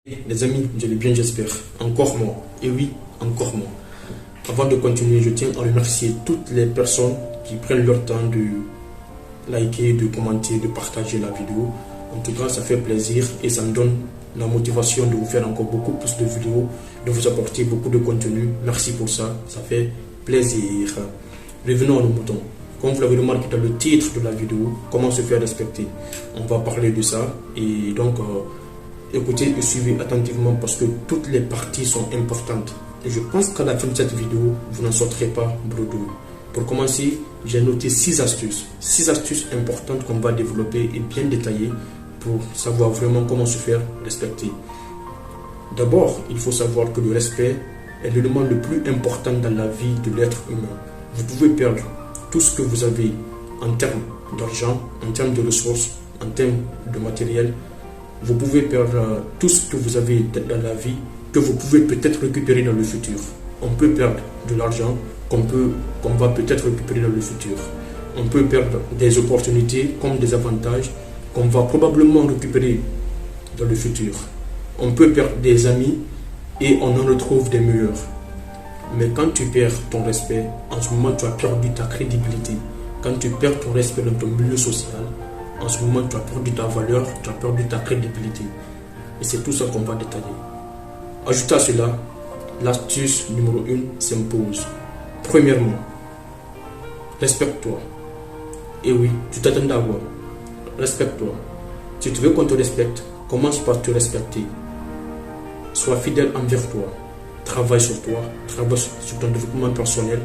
Les amis, je l'ai bien, j'espère. Encore moi. Et oui, encore moi. Avant de continuer, je tiens à remercier toutes les personnes qui prennent leur temps de liker, de commenter, de partager la vidéo. En tout cas, ça fait plaisir et ça me donne la motivation de vous faire encore beaucoup plus de vidéos, de vous apporter beaucoup de contenu. Merci pour ça, ça fait plaisir. Revenons à nos moutons. Comme vous l'avez remarqué dans le titre de la vidéo, comment se faire respecter. On va parler de ça et donc écoutez et suivez attentivement parce que toutes les parties sont importantes. Et je pense qu'à la fin de cette vidéo, vous n'en sortirez pas bredouille. Pour commencer, j'ai noté 6 astuces. 6 astuces importantes qu'on va développer et bien détailler pour savoir vraiment comment se faire respecter. D'abord, il faut savoir que le respect est l'élément le plus important dans la vie de l'être humain. Vous pouvez perdre tout ce que vous avez en termes d'argent, en termes de ressources, en termes de matériel. Vous pouvez perdre tout ce que vous avez dans la vie que vous pouvez peut-être récupérer dans le futur. On peut perdre de l'argent qu'on va peut-être récupérer dans le futur. On peut perdre des opportunités comme des avantages qu'on va probablement récupérer dans le futur. On peut perdre des amis et on en retrouve des meilleurs. Mais quand tu perds ton respect, en ce moment tu as perdu ta crédibilité. Quand tu perds ton respect dans ton milieu social, en ce moment tu as perdu ta valeur, tu as perdu ta crédibilité. Et c'est tout ça qu'on va détailler. Ajoute à cela, l'astuce numéro 1 s'impose. Premièrement, respecte-toi. Et oui, tu t'attends à quoi? Respecte-toi. Si tu veux qu'on te respecte, commence par te respecter. Sois fidèle envers toi. Travaille sur toi, travaille sur ton développement personnel.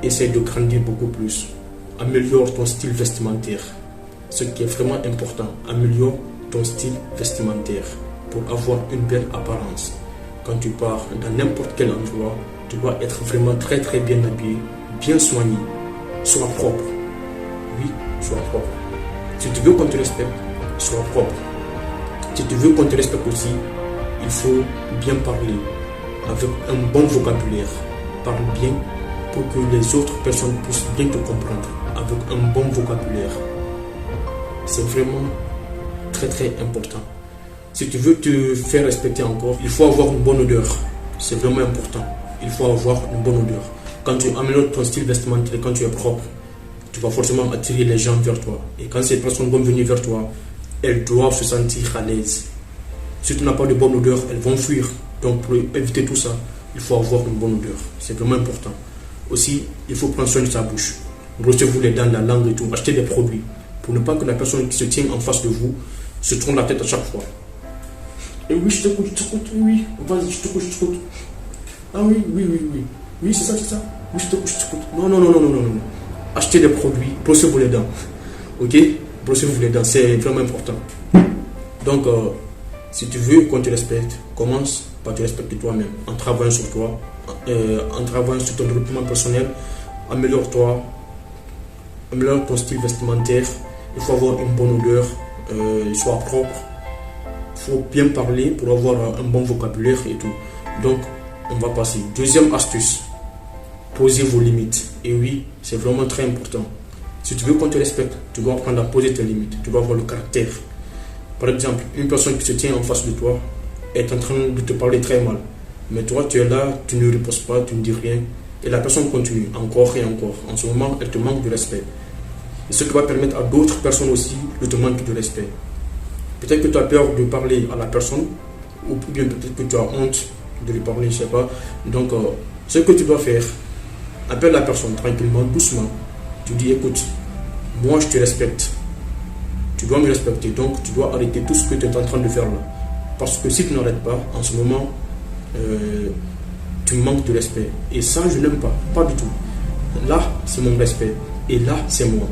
Essaye de grandir beaucoup plus. Améliore ton style vestimentaire. Ce qui est vraiment important, améliore ton style vestimentaire pour avoir une belle apparence. Quand tu pars dans n'importe quel endroit, tu dois être vraiment très très bien habillé, bien soigné. Sois propre. Oui, sois propre. Si tu veux qu'on te respecte, sois propre. Si tu veux qu'on te respecte aussi, il faut bien parler, avec un bon vocabulaire. Parle bien pour que les autres personnes puissent bien te comprendre, avec un bon vocabulaire. C'est vraiment très très important. Si tu veux te faire respecter encore, il faut avoir une bonne odeur. C'est vraiment important. Il faut avoir une bonne odeur. Quand tu améliores ton style vestimentaire, quand tu es propre, tu vas forcément attirer les gens vers toi. Et quand ces personnes vont venir vers toi, elles doivent se sentir à l'aise. Si tu n'as pas de bonne odeur, elles vont fuir. Donc pour éviter tout ça, il faut avoir une bonne odeur. C'est vraiment important. Aussi, il faut prendre soin de sa bouche. Brossez-vous les dents, la langue et tout. Achetez des produits pour ne pas que la personne qui se tient en face de vous se tourne la tête à chaque fois. Et oui, je t'écoute, oui, vas-y, je t'écoute. Ah oui. Oui, c'est ça. Oui, je t'écoute. Non. Achetez des produits, brossez-vous les dents. Ok? Brossez-vous les dents, c'est vraiment important. Donc, si tu veux qu'on te respecte, commence par te respecter toi-même, en travaillant sur toi, en travaillant sur ton développement personnel. Améliore-toi, améliore ton style vestimentaire. Il faut avoir une bonne odeur, sois propre. Il faut bien parler pour avoir un bon vocabulaire et tout. Donc, on va passer. Deuxième astuce, posez vos limites. Et oui, c'est vraiment très important. Si tu veux qu'on te respecte, tu dois apprendre à poser tes limites. Tu dois avoir le caractère. Par exemple, une personne qui se tient en face de toi est en train de te parler très mal. Mais toi, tu es là, tu ne réponds pas, tu ne dis rien. Et la personne continue encore et encore. En ce moment, elle te manque de respect. Et ce qui va permettre à d'autres personnes aussi de te manquer de respect. Peut-être que tu as peur de parler à la personne, ou bien peut-être que tu as honte de lui parler, je ne sais pas. Donc, ce que tu dois faire, appelle la personne tranquillement, doucement. Tu dis, écoute, moi je te respecte. Tu dois me respecter, donc tu dois arrêter tout ce que tu es en train de faire là. Parce que si tu n'arrêtes pas, en ce moment, tu manques de respect. Et ça, je n'aime pas du tout. Là, c'est mon respect. Et là, c'est moi.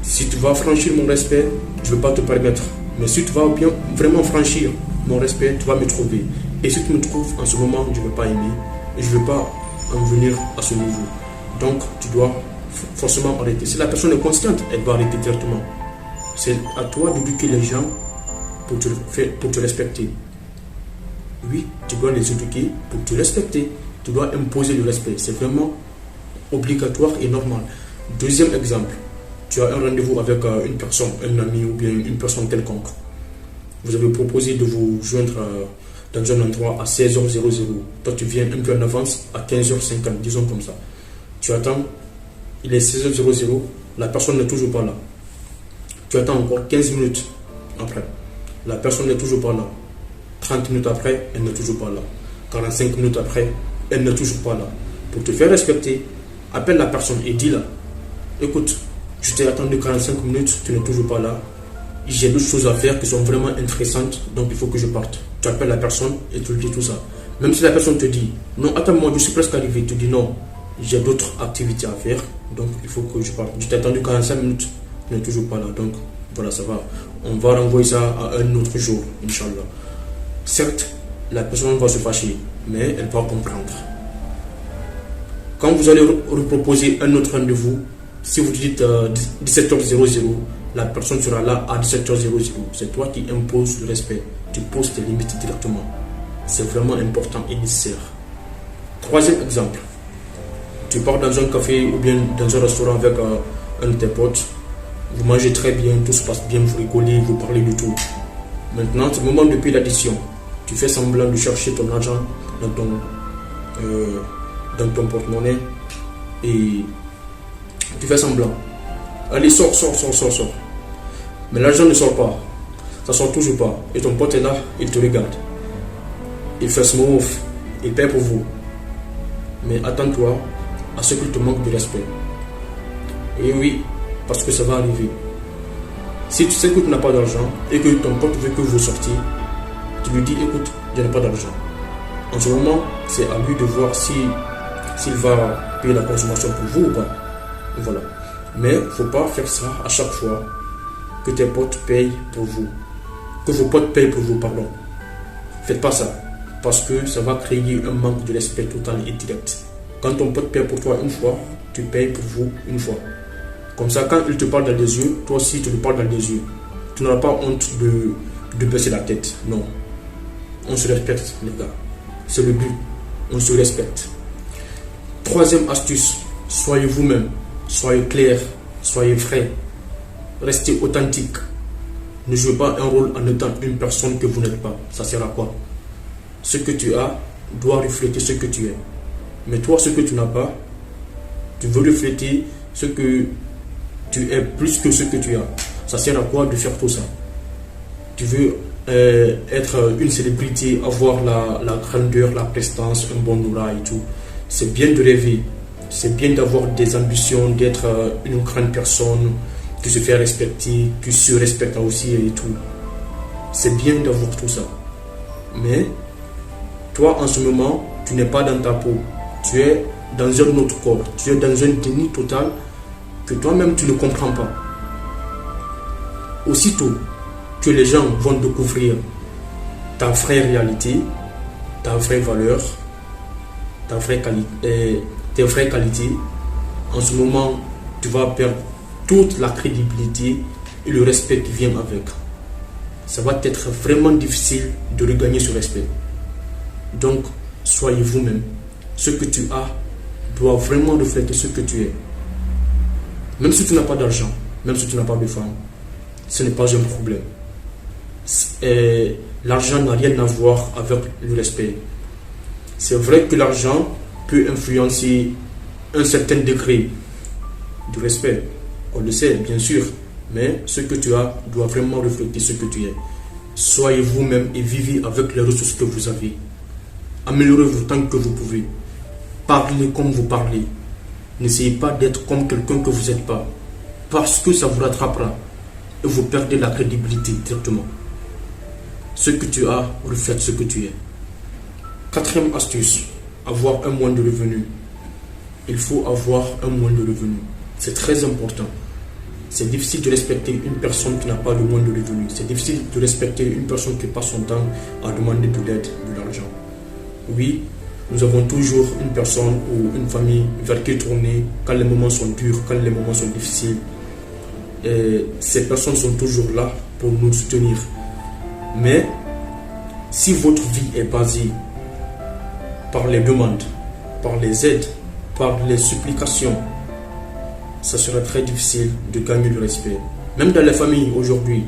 Si tu vas franchir mon respect, je ne veux pas te permettre. Mais si tu vas bien vraiment franchir mon respect, tu vas me trouver. Et si tu me trouves en ce moment, je ne veux pas aimer. Et je ne veux pas en venir à ce niveau. Donc, tu dois forcément arrêter. Si la personne est consciente, elle va arrêter directement. C'est à toi d'éduquer les gens pour te respecter. Oui, tu dois les éduquer pour te respecter. Tu dois imposer le respect. C'est vraiment obligatoire et normal. Deuxième exemple, tu as un rendez-vous avec une personne, un ami ou bien une personne quelconque. Vous avez proposé de vous joindre dans un endroit à 16h00. Toi, tu viens un peu en avance à 15h50, disons comme ça. Tu attends, il est 16h00, la personne n'est toujours pas là. Tu attends encore 15 minutes après. La personne n'est toujours pas là. 30 minutes après, elle n'est toujours pas là. 45 minutes après, elle n'est toujours pas là. Pour te faire respecter, appelle la personne et dis-la: écoute, je t'ai attendu 45 minutes, tu n'es toujours pas là. J'ai d'autres choses à faire qui sont vraiment intéressantes, donc il faut que je parte. Tu appelles la personne et tu lui dis tout ça. Même si la personne te dit: non, attends-moi, je suis presque arrivé. Tu dis: non, j'ai d'autres activités à faire, donc il faut que je parte. Je t'ai attendu 45 minutes, tu n'es toujours pas là. Donc voilà, ça va. On va renvoyer ça à un autre jour, Inch'Allah. Certes, la personne va se fâcher, mais elle va comprendre. Quand vous allez reproposer un autre rendez-vous, si vous dites 17h00, la personne sera là à 17h00. C'est toi qui imposes le respect. Tu poses tes limites directement. C'est vraiment important et nécessaire. Troisième exemple. Tu pars dans un café ou bien dans un restaurant avec un de tes potes. Vous mangez très bien, tout se passe bien, vous rigolez, vous parlez de tout. Maintenant, c'est le moment de payer l'addition. Tu fais semblant de chercher ton argent dans ton porte-monnaie et tu fais semblant. Allez, sors. Mais l'argent ne sort pas. Ça sort toujours pas. Et ton pote est là, il te regarde. Il fait ce move, il paie pour vous. Mais attends-toi à ce qu'il te manque de respect. Et oui, parce que ça va arriver. Si tu sais que tu n'as pas d'argent et que ton pote veut que vous sortiez, tu lui dis: écoute, je n'ai pas d'argent. En ce moment, c'est à lui de voir s'il va payer la consommation pour vous ou pas. Voilà. Mais il ne faut pas faire ça à chaque fois que tes potes payent pour vous. Que vos potes payent pour vous, pardon. Faites pas ça. Parce que ça va créer un manque de respect total et direct. Quand ton pote paye pour toi une fois, tu payes pour vous une fois. Comme ça, quand il te parle dans les yeux, toi aussi tu lui parles dans les yeux. Tu n'auras pas honte de baisser la tête. Non. On se respecte, les gars. C'est le but. On se respecte. Troisième astuce, soyez vous-même. Soyez clair. Soyez vrai. Restez authentique. Ne jouez pas un rôle en étant une personne que vous n'êtes pas. Ça sert à quoi? Ce que tu as doit refléter ce que tu es. Mais toi, ce que tu n'as pas, tu veux refléter ce que tu es plus que ce que tu as. Ça sert à quoi de faire tout ça? Tu veux être une célébrité, avoir la grandeur, la prestance, un bon aura et tout. C'est bien de rêver. C'est bien d'avoir des ambitions, d'être une grande personne, qui se fait respecter, qui se respecte aussi et tout. C'est bien d'avoir tout ça. Mais toi, en ce moment, tu n'es pas dans ta peau. Tu es dans un autre corps. Tu es dans un déni total que toi-même, tu ne comprends pas. Aussitôt que les gens vont découvrir ta vraie réalité, ta vraie valeur, tes vraies qualités, en ce moment, tu vas perdre toute la crédibilité et le respect qui vient avec. Ça va être vraiment difficile de regagner ce respect. Donc, soyez vous-même. Ce que tu as doit vraiment refléter ce que tu es. Même si tu n'as pas d'argent, même si tu n'as pas de femme, ce n'est pas un problème. L'argent n'a rien à voir avec le respect. C'est vrai que l'argent peut influencer un certain degré de respect. On le sait, bien sûr. Mais ce que tu as doit vraiment refléter ce que tu es. Soyez vous-même et vivez avec les ressources que vous avez. Améliorez-vous tant que vous pouvez. Parlez comme vous parlez. N'essayez pas d'être comme quelqu'un que vous n'êtes pas. Parce que ça vous rattrapera. Et vous perdez la crédibilité directement. Ce que tu as reflète ce que tu es. Quatrième astuce. Avoir un moyen de revenu. Il faut avoir un moyen de revenu. C'est très important. C'est difficile de respecter une personne qui n'a pas de moyen de revenu. C'est difficile de respecter une personne qui passe son temps à demander de l'aide, de l'argent. Oui, nous avons toujours une personne ou une famille vers qui tourner quand les moments sont durs, quand les moments sont difficiles. Et ces personnes sont toujours là pour nous soutenir. Mais si votre vie est basée par les demandes, par les aides, par les supplications, ça sera très difficile de gagner le respect. Même dans les familles aujourd'hui,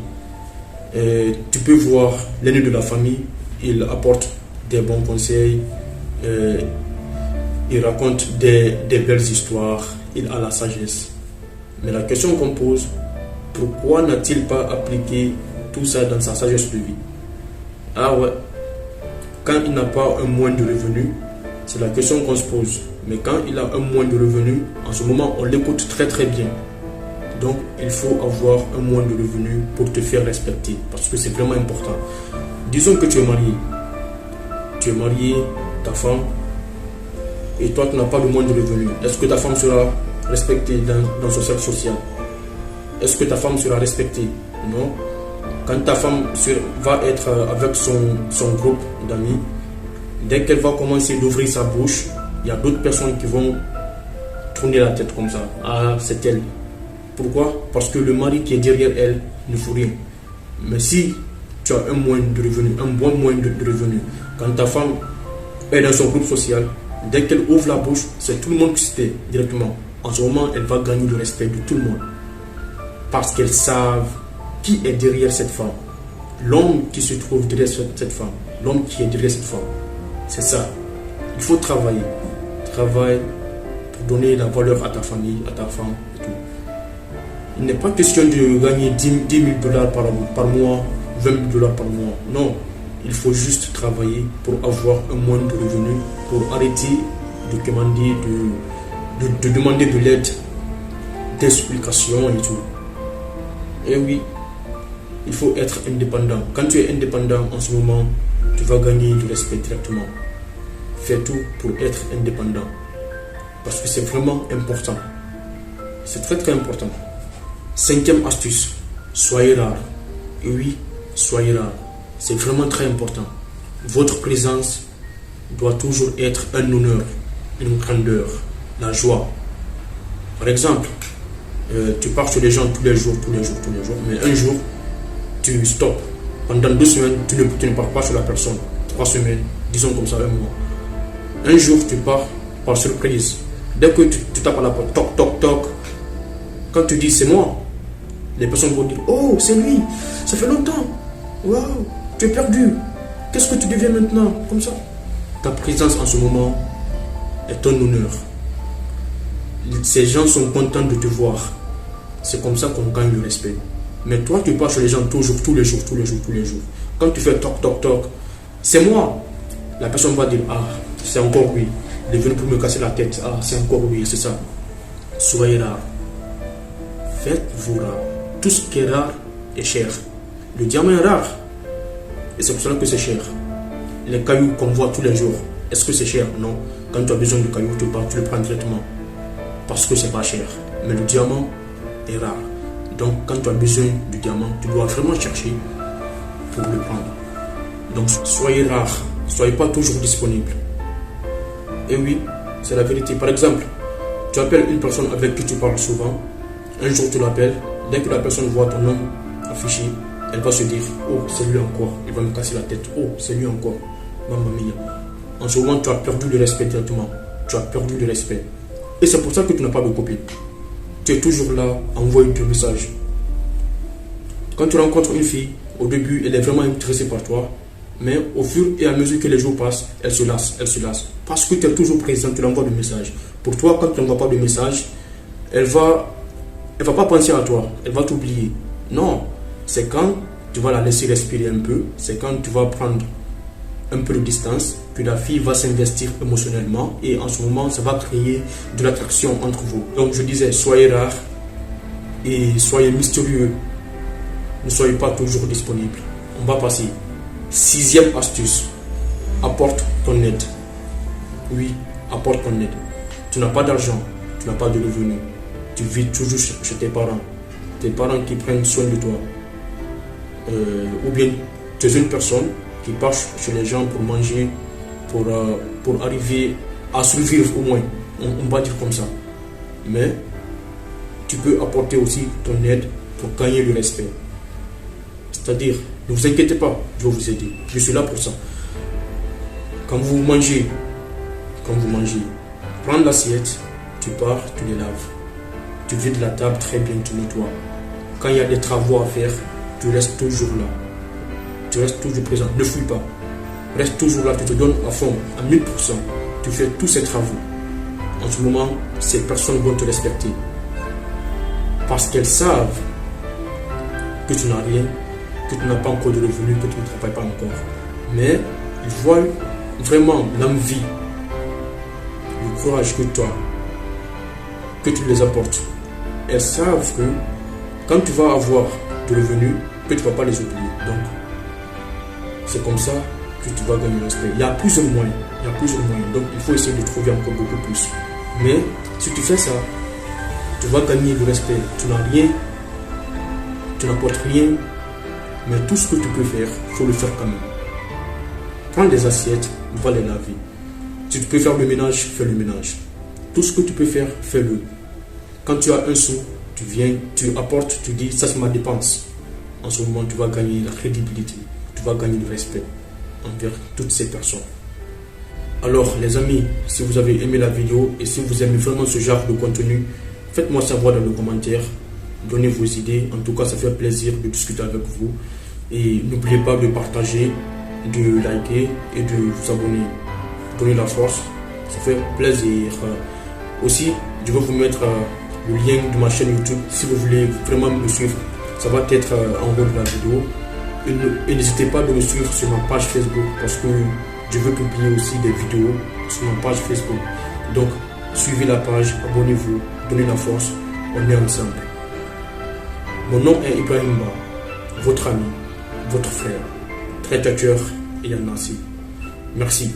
Tu peux voir l'aîné de la famille, il apporte des bons conseils, il raconte des belles histoires, il a la sagesse. Mais la question qu'on pose, pourquoi n'a-t-il pas appliqué tout ça dans sa sagesse de vie? Ah ouais, quand il n'a pas un moyen de revenus, c'est la question qu'on se pose. Mais quand il a un moyen de revenus, en ce moment, on l'écoute très très bien. Donc, il faut avoir un moyen de revenus pour te faire respecter, parce que c'est vraiment important. Disons que tu es marié. Tu es marié, ta femme, et toi, tu n'as pas de moyen de revenus. Est-ce que ta femme sera respectée dans son cercle social? Est-ce que ta femme sera respectée? Non. Quand ta femme va être avec son groupe d'amis, dès qu'elle va commencer d'ouvrir sa bouche, il y a d'autres personnes qui vont tourner la tête comme ça. Ah, c'est elle. Pourquoi? Parce que le mari qui est derrière elle ne fout rien. Mais si tu as un moyen de revenu, un bon moyen de revenu, quand ta femme est dans son groupe social, dès qu'elle ouvre la bouche, c'est tout le monde qui se tait directement. En ce moment, elle va gagner le respect de tout le monde. Parce qu'elles savent qui est derrière cette femme. L'homme qui se trouve derrière cette femme. L'homme qui est derrière cette femme. C'est ça. Il faut travailler. Travaille pour donner la valeur à ta famille, à ta femme et tout. Il n'est pas question de gagner 10 000 dollars par mois, 20 000 dollars par mois. Non. Il faut juste travailler pour avoir un moyen de revenu, pour arrêter de demander de l'aide, des explications et tout. Et oui, il faut être indépendant. Quand tu es indépendant en ce moment, tu vas gagner du respect directement. Fais tout pour être indépendant. Parce que c'est vraiment important. C'est très très important. 5e astuce, soyez rare. Et oui, soyez rare. C'est vraiment très important. Votre présence doit toujours être un honneur, une grandeur, la joie. Par exemple, tu pars chez les gens tous les jours, mais un jour, tu stops. Pendant 2 semaines, tu ne pars pas chez la personne. 3 semaines, disons comme ça, un mois. Un jour, tu pars par surprise. Dès que tu tapes à la porte, toc, toc, toc, quand tu dis c'est moi, les personnes vont dire oh, c'est lui, ça fait longtemps, waouh, tu es perdu, qu'est-ce que tu deviens maintenant? Comme ça. Ta présence en ce moment est un honneur. Ces gens sont contents de te voir. C'est comme ça qu'on gagne le respect. Mais toi, tu pars chez les gens toujours, tous les jours. Quand tu fais toc, toc, toc, c'est moi. La personne va dire ah, c'est encore lui. Il est venu pour me casser la tête. Ah, c'est encore lui, c'est ça. Soyez rare. Faites-vous rare. Tout ce qui est rare est cher. Le diamant est rare. Et c'est pour cela que c'est cher. Les cailloux qu'on voit tous les jours, est-ce que c'est cher? Non. Quand tu as besoin de cailloux, tu pars, tu le prends directement. Parce que c'est pas cher. Mais le diamant est rare. Donc quand tu as besoin du diamant, tu dois vraiment chercher pour le prendre. Donc soyez rare. Soyez pas toujours disponible. Et oui, c'est la vérité. Par exemple, tu appelles une personne avec qui tu parles souvent. Un jour tu l'appelles. Dès que la personne voit ton nom affiché, elle va se dire oh, c'est lui encore. Il va me casser la tête. Oh, c'est lui encore. Mamma mia. En ce moment, tu as perdu le respect directement. Tu as perdu le respect. Et c'est pour ça que tu n'as pas de copine. Tu es toujours là à envoyer des messages. Quand tu rencontres une fille, au début, elle est vraiment intéressée par toi. Mais au fur et à mesure que les jours passent, elle se lasse. Parce que tu es toujours présent, tu l'envoies des messages. Pour toi, quand tu n'envoies pas de messages, elle va pas penser à toi. Elle va t'oublier. Non. C'est quand tu vas la laisser respirer un peu. C'est quand tu vas prendre un peu de distance que la fille va s'investir émotionnellement. Et en ce moment, ça va créer de l'attraction entre vous. Donc je disais, soyez rare et soyez mystérieux. Ne soyez pas toujours disponible. On va passer. 6e astuce. Apporte ton aide. Oui, apporte ton aide. Tu n'as pas d'argent, tu n'as pas de revenus. Tu vis toujours chez tes parents. Tes parents qui prennent soin de toi. Ou bien tu es une personne qui part chez les gens pour manger, pour arriver à survivre au moins. On va dire comme ça. Mais tu peux apporter aussi ton aide pour gagner le respect. C'est-à-dire, ne vous inquiétez pas, je vais vous aider. Je suis là pour ça. Quand vous mangez, prends l'assiette, tu pars, tu les laves. Tu vides la table très bien, tu nettoies. Quand il y a des travaux à faire, tu restes toujours là. Tu restes toujours présent. Ne fuis pas. Reste toujours là, tu te donnes à fond, à 1000%. Tu fais tous ces travaux. En ce moment, ces personnes vont te respecter. Parce qu'elles savent que tu n'as rien, que tu n'as pas encore de revenus, que tu ne travailles pas encore. Mais ils voient vraiment l'envie, le courage que tu les apportes. Elles savent que quand tu vas avoir de revenus, que tu ne vas pas les oublier. Donc, c'est comme ça que tu vas gagner le respect. Il y a plusieurs moyens. Donc, il faut essayer de trouver encore beaucoup plus. Mais si tu fais ça, tu vas gagner le respect. Tu n'as rien, tu n'apportes rien, mais tout ce que tu peux faire, il faut le faire quand même. Prends les assiettes, va les laver. Si tu peux faire le ménage, fais le ménage. Tout ce que tu peux faire, fais-le. Quand tu as un sou, tu viens, tu apportes, tu dis, ça c'est ma dépense. En ce moment, tu vas gagner la crédibilité, tu vas gagner le respect envers toutes ces personnes. Alors les amis, si vous avez aimé la vidéo et si vous aimez vraiment ce genre de contenu, faites-moi savoir dans les commentaires, donnez vos idées. En tout cas, ça fait plaisir de discuter avec vous. Et n'oubliez pas de partager, de liker et de vous abonner. Donnez la force, ça fait plaisir. Aussi, je vais vous mettre le lien de ma chaîne YouTube si vous voulez vraiment me suivre. Ça va être en haut de la vidéo. Et n'hésitez pas de me suivre sur ma page Facebook parce que je veux publier aussi des vidéos sur ma page Facebook. Donc, suivez la page, abonnez-vous, donnez la force, on est ensemble. Mon nom est Ibrahim Ba, votre ami, votre frère, traitateur et Yanassi. Merci.